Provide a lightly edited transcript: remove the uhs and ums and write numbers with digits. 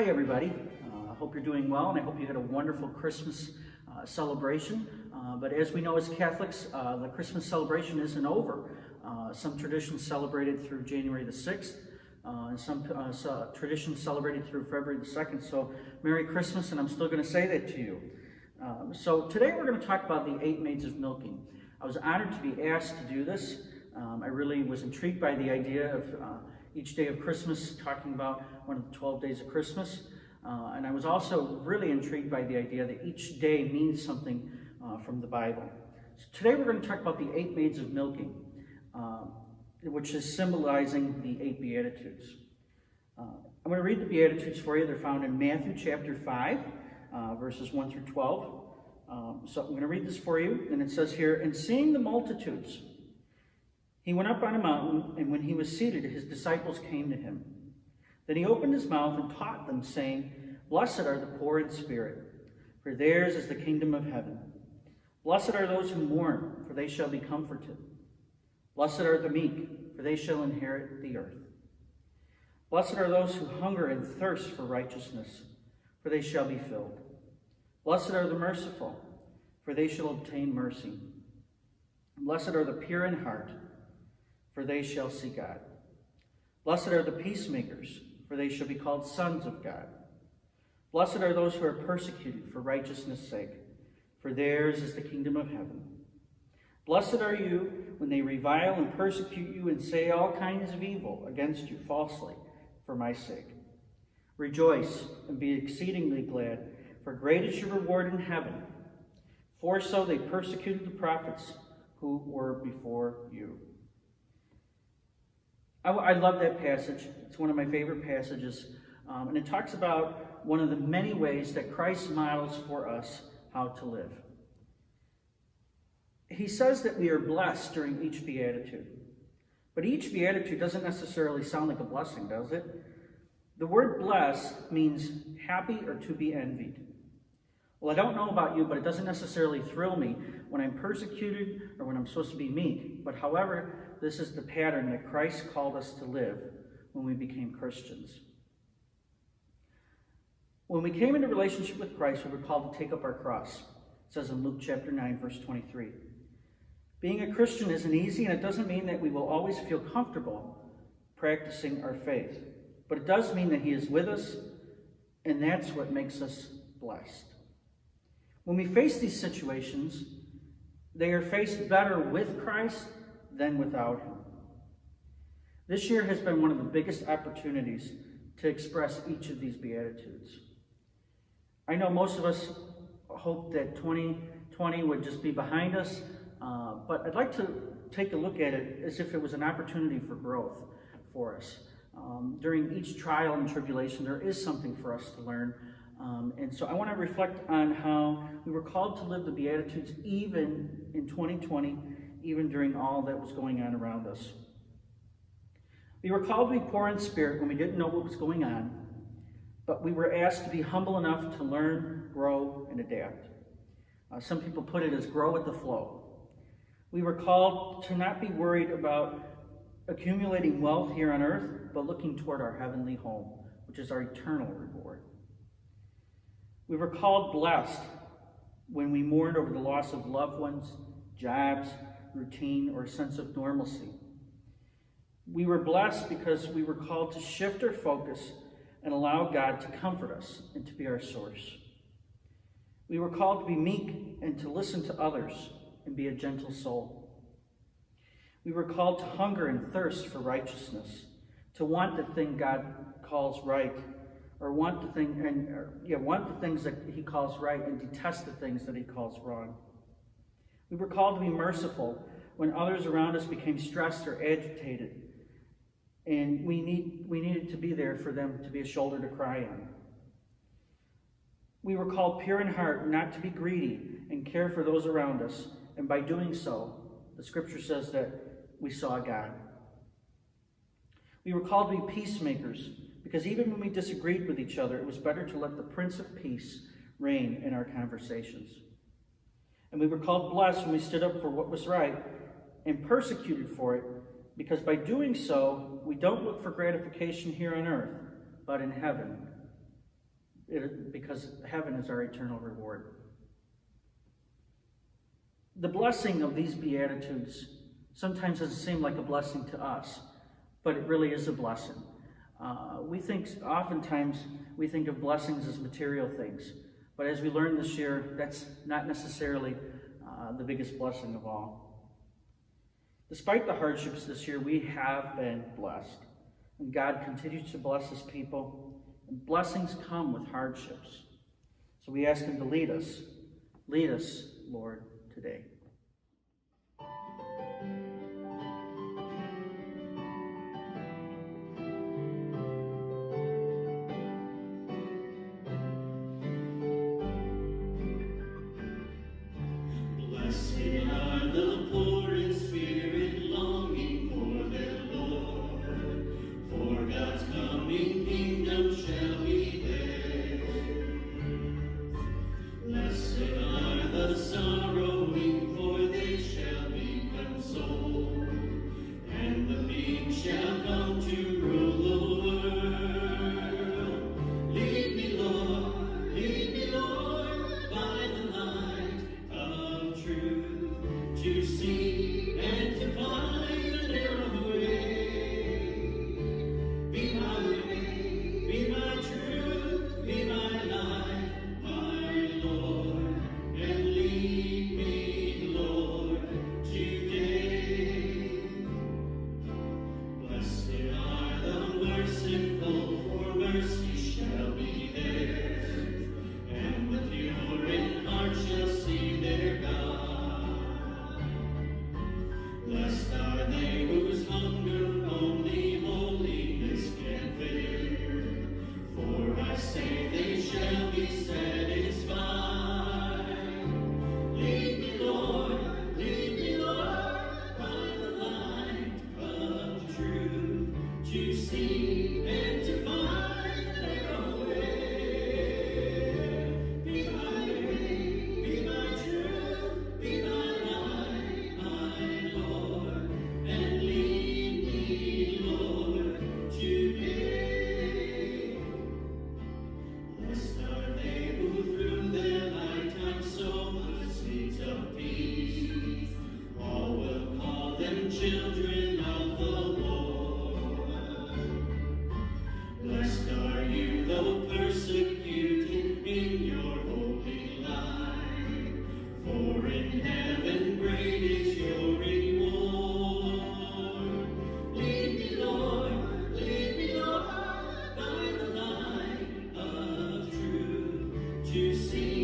Hi everybody, I hope you're doing well and I hope you had a wonderful Christmas celebration. But as we know as Catholics, the Christmas celebration isn't over. Some traditions celebrated through January the 6th and some traditions celebrated through February the 2nd. So Merry Christmas, and I'm still going to say that to you. So today we're going to talk about the 8 Maids of Milking. I was honored to be asked to do this. I really was intrigued by the idea of each day of Christmas talking about one of the 12 days of Christmas. And I was also really intrigued by the idea that each day means something from the Bible. So today we're going to talk about the 8 Maids of Milking, which is symbolizing the 8 Beatitudes. I'm going to read the Beatitudes for you. They're found in Matthew chapter 5, verses 1 through 12. So I'm going to read this for you, and it says here, "And seeing the multitudes, he went up on a mountain, and when he was seated, his disciples came to him. Then he opened his mouth and taught them, saying, Blessed are the poor in spirit, for theirs is the kingdom of heaven. Blessed are those who mourn, for they shall be comforted. Blessed are the meek, for they shall inherit the earth. Blessed are those who hunger and thirst for righteousness, for they shall be filled. Blessed are the merciful, for they shall obtain mercy. Blessed are the pure in heart, for they shall see God. Blessed are the peacemakers, for they shall be called sons of God. Blessed are those who are persecuted for righteousness' sake, for theirs is the kingdom of heaven. Blessed are you when they revile and persecute you and say all kinds of evil against you falsely for my sake. Rejoice and be exceedingly glad, for great is your reward in heaven. For so they persecuted the prophets who were before you." I love that passage. It's one of my favorite passages. And it talks about one of the many ways that Christ models for us how to live. He says that we are blessed during each beatitude. But each beatitude doesn't necessarily sound like a blessing, does it? The word blessed means happy or to be envied. Well, I don't know about you, but it doesn't necessarily thrill me when I'm persecuted or when I'm supposed to be meek. But however, this is the pattern that Christ called us to live when we became Christians. When we came into relationship with Christ, we were called to take up our cross. It says in Luke chapter 9, verse 23. Being a Christian isn't easy, and it doesn't mean that we will always feel comfortable practicing our faith. But it does mean that he is with us, and that's what makes us blessed. When we face these situations, they are faced better with Christ than without him. This year has been one of the biggest opportunities to express each of these Beatitudes. I know most of us hope that 2020 would just be behind us, but I'd like to take a look at it as if it was an opportunity for growth for us. During each trial and tribulation, there is something for us to learn. And so I want to reflect on how we were called to live the Beatitudes even in 2020, even during all that was going on around us. We were called to be poor in spirit when we didn't know what was going on, but we were asked to be humble enough to learn, grow, and adapt. Some people put it as grow with the flow. We were called to not be worried about accumulating wealth here on earth, but looking toward our heavenly home, which is our eternal reward. We were called blessed when we mourned over the loss of loved ones, jobs, routine, or a sense of normalcy. We were blessed because we were called to shift our focus and allow God to comfort us and to be our source. We were called to be meek and to listen to others and be a gentle soul. We were called to hunger and thirst for righteousness, to want the thing God calls right, or want the things that he calls right and detest the things that he calls wrong. We were called to be merciful when others around us became stressed or agitated, and we needed to be there for them, to be a shoulder to cry on. We were called pure in heart, not to be greedy and care for those around us, and by doing so, the scripture says that we saw God. We were called to be peacemakers, because even when we disagreed with each other, it was better to let the Prince of Peace reign in our conversations. And we were called blessed when we stood up for what was right and persecuted for it, because by doing so, we don't look for gratification here on earth, but in heaven. because heaven is our eternal reward. The blessing of these Beatitudes sometimes doesn't seem like a blessing to us, but it really is a blessing. Oftentimes we think of blessings as material things, but as we learned this year, that's not necessarily the biggest blessing of all. Despite the hardships this year, we have been blessed, and God continues to bless his people, and blessings come with hardships. So we ask him to lead us, Lord, today. To see